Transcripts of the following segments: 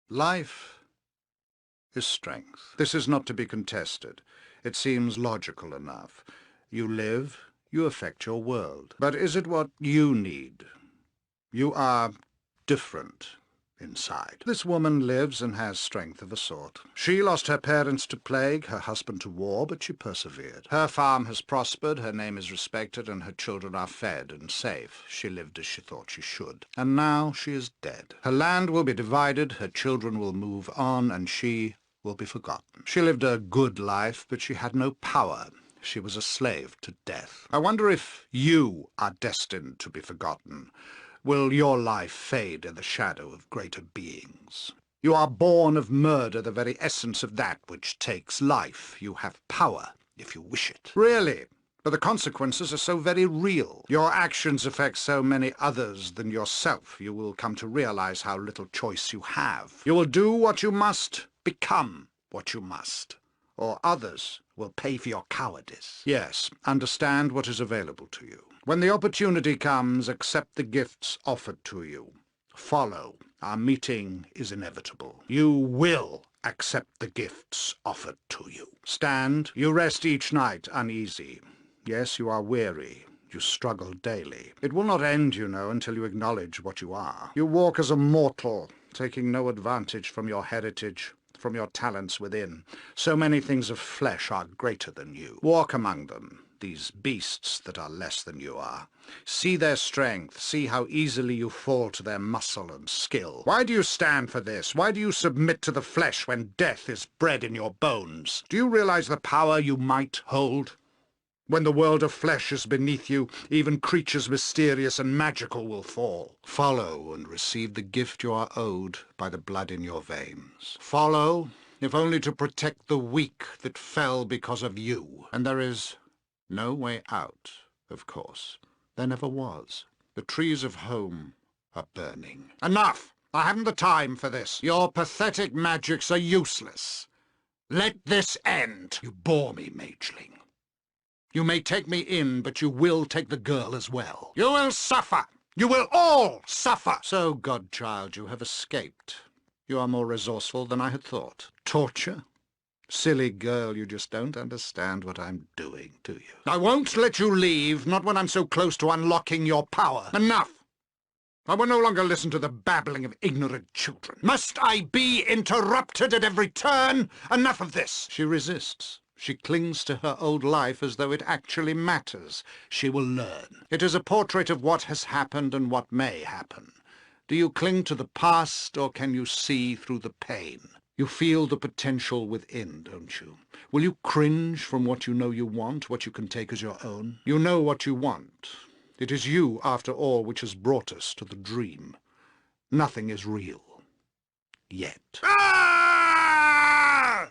Life is strength. This is not to be contested. It seems logical enough. You live, you affect your world. But is it what you need? You are different inside. This woman lives and has strength of a sort. She lost her parents to plague, her husband to war, but she persevered. Her farm has prospered, her name is respected, and her children are fed and safe. She lived as she thought she should. And now she is dead. Her land will be divided, her children will move on, and she will be forgotten. She lived a good life, but she had no power. She was a slave to death. I wonder if you are destined to be forgotten. Will your life fade in the shadow of greater beings? You are born of murder, the very essence of that which takes life. You have power, if you wish it. Really? But the consequences are so very real. Your actions affect so many others than yourself. You will come to realize how little choice you have. You will do what you must, become what you must, or others will pay for your cowardice. Yes, understand what is available to you. When the opportunity comes, accept the gifts offered to you. Follow. Our meeting is inevitable. You will accept the gifts offered to you. Stand. You rest each night uneasy. Yes, you are weary. You struggle daily. It will not end, you know, until you acknowledge what you are. You walk as a mortal, taking no advantage from your heritage, from your talents within. So many things of flesh are greater than you. Walk among them, these beasts that are less than you are. See their strength, see how easily you fall to their muscle and skill. Why do you stand for this? Why do you submit to the flesh when death is bred in your bones? Do you realize the power you might hold? When the world of flesh is beneath you, even creatures mysterious and magical will fall. Follow and receive the gift you are owed by the blood in your veins. Follow, if only to protect the weak that fell because of you. And there is no way out, of course. There never was. The trees of home are burning. Enough! I haven't the time for this. Your pathetic magics are useless. Let this end. You bore me, mageling. You may take me in, but you will take the girl as well. You will suffer! You will all suffer! So, godchild, you have escaped. You are more resourceful than I had thought. Torture? Silly girl, you just don't understand what I'm doing, do you? I won't let you leave, not when I'm so close to unlocking your power. Enough! I will no longer listen to the babbling of ignorant children. Must I be interrupted at every turn? Enough of this! She resists. She clings to her old life as though it actually matters. She will learn. It is a portrait of what has happened and what may happen. Do you cling to the past, or can you see through the pain? You feel the potential within, don't you? Will you cringe from what you know you want, what you can take as your own? You know what you want. It is you, after all, which has brought us to the dream. Nothing is real. Yet.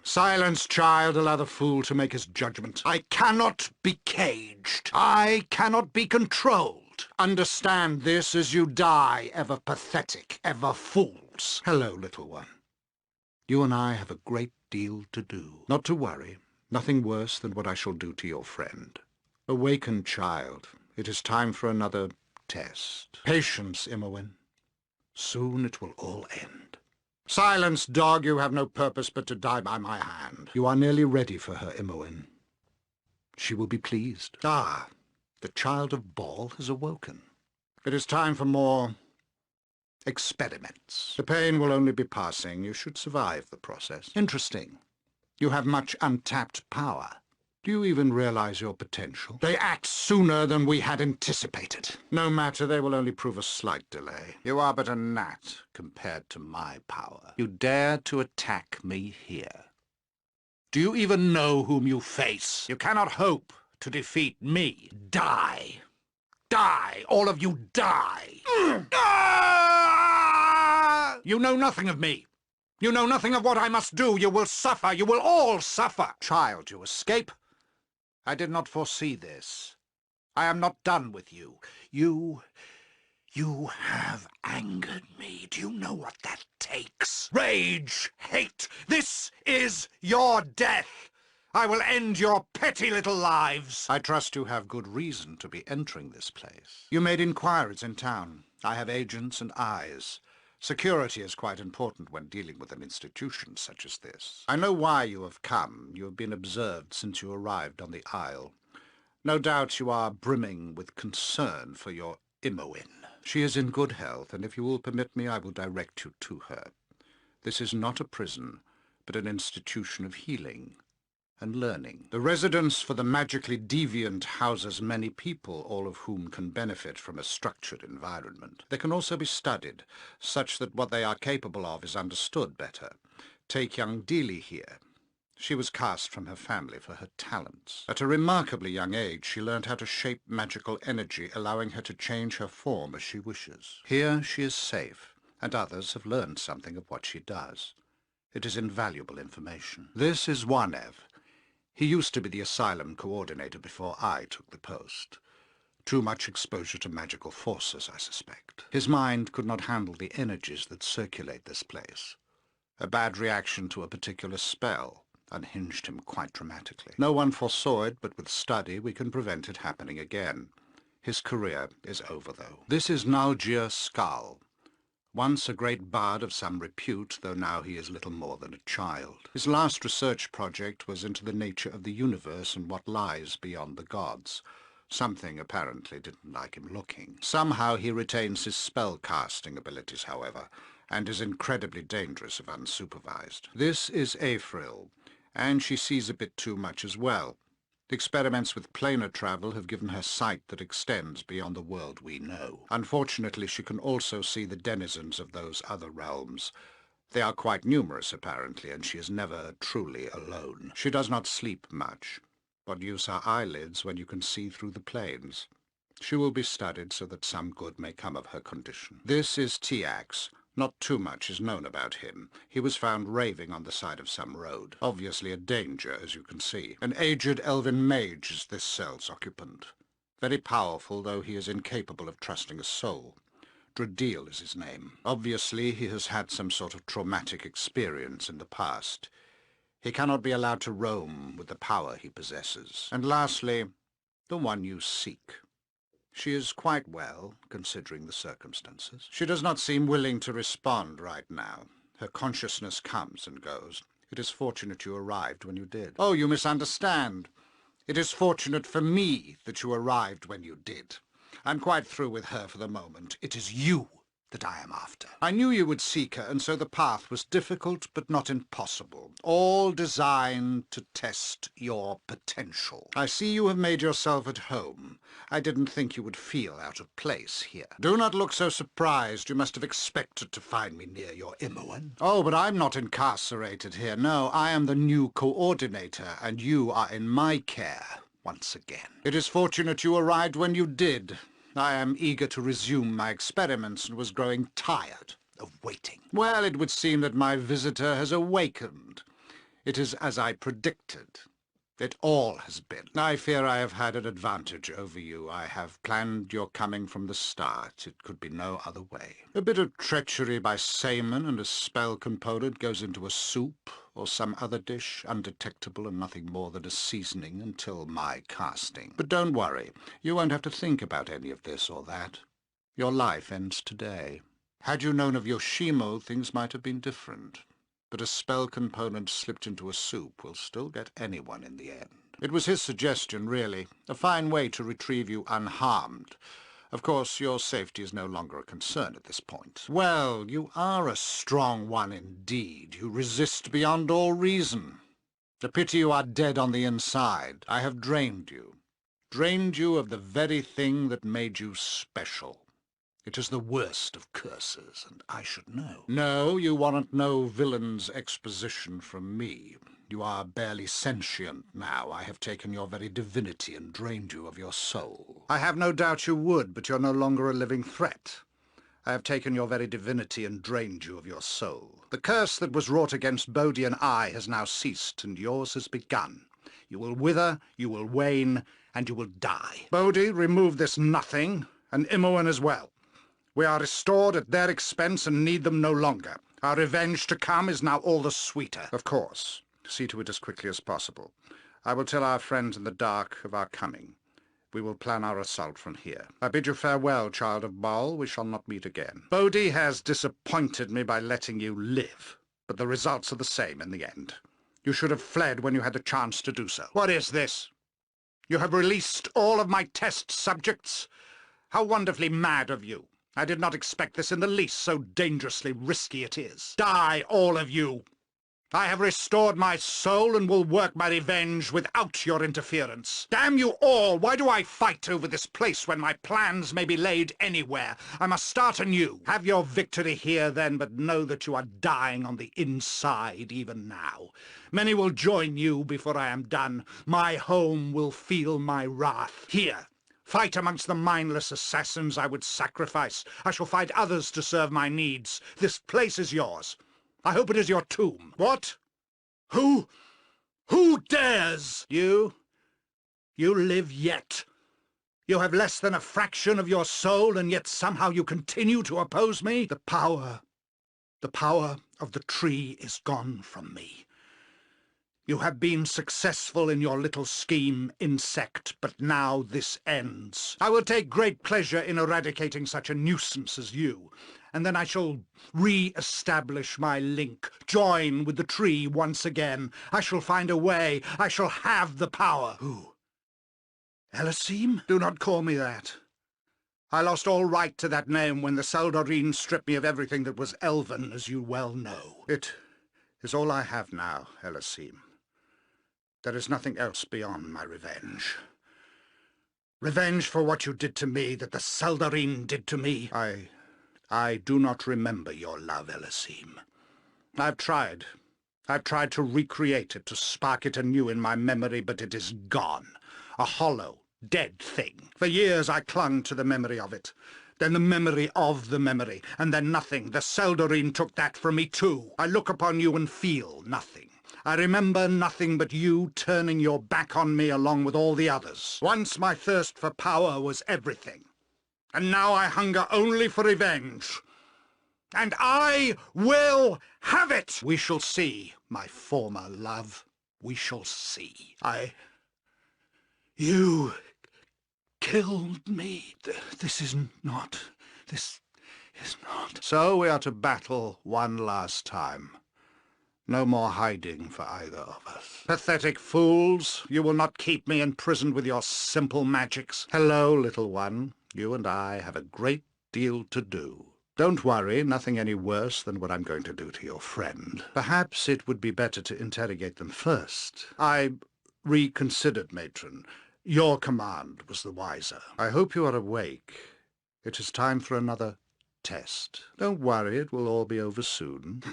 Silence, child. Allow the fool to make his judgment. I cannot be caged. I cannot be controlled. Understand this as you die, ever pathetic, ever fools. Hello, little one. You and I have a great deal to do. Not to worry. Nothing worse than what I shall do to your friend. Awaken, child. It is time for another test. Patience, Imoen. Soon it will all end. Silence, dog. You have no purpose but to die by my hand. You are nearly ready for her, Imoen. She will be pleased. Ah, the child of Baal has awoken. It is time for more experiments. The pain will only be passing. You should survive the process. Interesting. You have much untapped power. Do you even realize your potential? They act sooner than we had anticipated. No matter, they will only prove a slight delay. You are but a gnat compared to my power. You dare to attack me here. Do you even know whom you face? You cannot hope to defeat me. Die. Die. All of you die. You know nothing of me. You know nothing of what I must do. You will suffer. You will all suffer. Child, you escape. I did not foresee this. I am not done with you. You have angered me. Do you know what that takes? Rage, hate. This is your death. I will end your petty little lives. I trust you have good reason to be entering this place. You made inquiries in town. I have agents and eyes. Security is quite important when dealing with an institution such as this. I know why you have come. You have been observed since you arrived on the Isle. No doubt you are brimming with concern for your Imoen. She is in good health, and if you will permit me, I will direct you to her. This is not a prison, but an institution of healing and learning. The residence for the magically deviant houses many people, all of whom can benefit from a structured environment. They can also be studied, such that what they are capable of is understood better. Take young Dealey here. She was cast from her family for her talents. At a remarkably young age, she learned how to shape magical energy, allowing her to change her form as she wishes. Here she is safe, and others have learned something of what she does. It is invaluable information. This is Wanev. He used to be the asylum coordinator before I took the post. Too much exposure to magical forces, I suspect. His mind could not handle the energies that circulate this place. A bad reaction to a particular spell unhinged him quite dramatically. No one foresaw it, but with study we can prevent it happening again. His career is over, though. This is Nalgir Skal. Once a great bard of some repute, though now he is little more than a child. His last research project was into the nature of the universe and what lies beyond the gods. Something apparently didn't like him looking. Somehow he retains his spell-casting abilities, however, and is incredibly dangerous if unsupervised. This is April, and she sees a bit too much as well. Experiments with planar travel have given her sight that extends beyond the world we know. Unfortunately, she can also see the denizens of those other realms. They are quite numerous, apparently, and she is never truly alone. She does not sleep much, but use her eyelids when you can see through the planes. She will be studied so that some good may come of her condition. This is Tiax. Not too much is known about him. He was found raving on the side of some road. Obviously a danger, as you can see. An aged elven mage is this cell's occupant. Very powerful, though he is incapable of trusting a soul. Dradil is his name. Obviously he has had some sort of traumatic experience in the past. He cannot be allowed to roam with the power he possesses. And lastly, the one you seek. She is quite well, considering the circumstances. She does not seem willing to respond right now. Her consciousness comes and goes. It is fortunate you arrived when you did. Oh, you misunderstand. It is fortunate for me that you arrived when you did. I'm quite through with her for the moment. It is you that I am after. I knew you would seek her, and so the path was difficult but not impossible, all designed to test your potential. I see you have made yourself at home. I didn't think you would feel out of place here. Do not look so surprised. You must have expected to find me near your Imoen. Oh, but I'm not incarcerated here. No, I am the new coordinator, and you are in my care once again. It is fortunate you arrived when you did. I am eager to resume my experiments and was growing tired of waiting. Well, it would seem that my visitor has awakened. It is as I predicted. It all has been. I fear I have had an advantage over you. I have planned your coming from the start. It could be no other way. A bit of treachery by Seaman and a spell component goes into a soup or some other dish, undetectable and nothing more than a seasoning until my casting. But don't worry. You won't have to think about any of this or that. Your life ends today. Had you known of Yoshimo, things might have been different. But a spell component slipped into a soup will still get anyone in the end. It was his suggestion, really. A fine way to retrieve you unharmed. Of course, your safety is no longer a concern at this point. Well, you are a strong one indeed. You resist beyond all reason. A pity you are dead on the inside. I have drained you. Drained you of the very thing that made you special. It is the worst of curses, and I should know. No, you warrant no villain's exposition from me. You are barely sentient now. I have taken your very divinity and drained you of your soul. I have no doubt you would, but you're no longer a living threat. I have taken your very divinity and drained you of your soul. The curse that was wrought against Bodhi and I has now ceased, and yours has begun. You will wither, you will wane, and you will die. Bodhi, remove this nothing, and Imoen as well. We are restored at their expense and need them no longer. Our revenge to come is now all the sweeter. Of course. See to it as quickly as possible. I will tell our friends in the dark of our coming. We will plan our assault from here. I bid you farewell, child of Baal. We shall not meet again. Bodhi has disappointed me by letting you live, but the results are the same in the end. You should have fled when you had the chance to do so. What is this? You have released all of my test subjects? How wonderfully mad of you. I did not expect this in the least, so dangerously risky it is. Die, all of you! I have restored my soul and will work my revenge without your interference. Damn you all! Why do I fight over this place when my plans may be laid anywhere? I must start anew. Have your victory here, then, but know that you are dying on the inside even now. Many will join you before I am done. My home will feel my wrath. Here. Fight amongst the mindless assassins I would sacrifice. I shall find others to serve my needs. This place is yours. I hope it is your tomb. What? Who dares? You live yet. You have less than a fraction of your soul, and yet somehow you continue to oppose me? The power of the tree is gone from me. You have been successful in your little scheme, insect, but now this ends. I will take great pleasure in eradicating such a nuisance as you, and then I shall re-establish my link, join with the tree once again. I shall find a way. I shall have the power. Who? Elysim? Do not call me that. I lost all right to that name when the Saldarine stripped me of everything that was elven, as you well know. It is all I have now, Elysim. There is nothing else beyond my revenge. Revenge for what you did to me, that the Saldarine did to me. I do not remember your love, Elysim. I've tried to recreate it, to spark it anew in my memory, but it is gone. A hollow, dead thing. For years I clung to the memory of it. Then the memory of the memory, and then nothing. The Saldarine took that from me too. I look upon you and feel nothing. I remember nothing but you turning your back on me along with all the others. Once my thirst for power was everything, and now I hunger only for revenge. And I will have it! We shall see, my former love. We shall see. You killed me. This is not. So we are to battle one last time. No more hiding for either of us. Pathetic fools! You will not keep me imprisoned with your simple magics. Hello, little one. You and I have a great deal to do. Don't worry, nothing any worse than what I'm going to do to your friend. Perhaps it would be better to interrogate them first. I reconsidered, matron. Your command was the wiser. I hope you are awake. It is time for another test. Don't worry, it will all be over soon.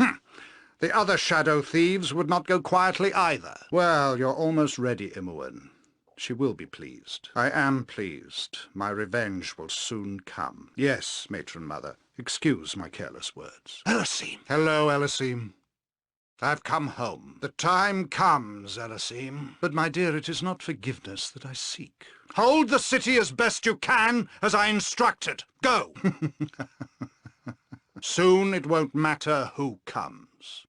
The other shadow thieves would not go quietly either. Well, you're almost ready, Imoen. She will be pleased. I am pleased. My revenge will soon come. Yes, matron mother. Excuse my careless words. Elysim! Hello, Elysim. I've come home. The time comes, Elysim. But, my dear, it is not forgiveness that I seek. Hold the city as best you can, as I instructed. Go! Soon it won't matter who comes.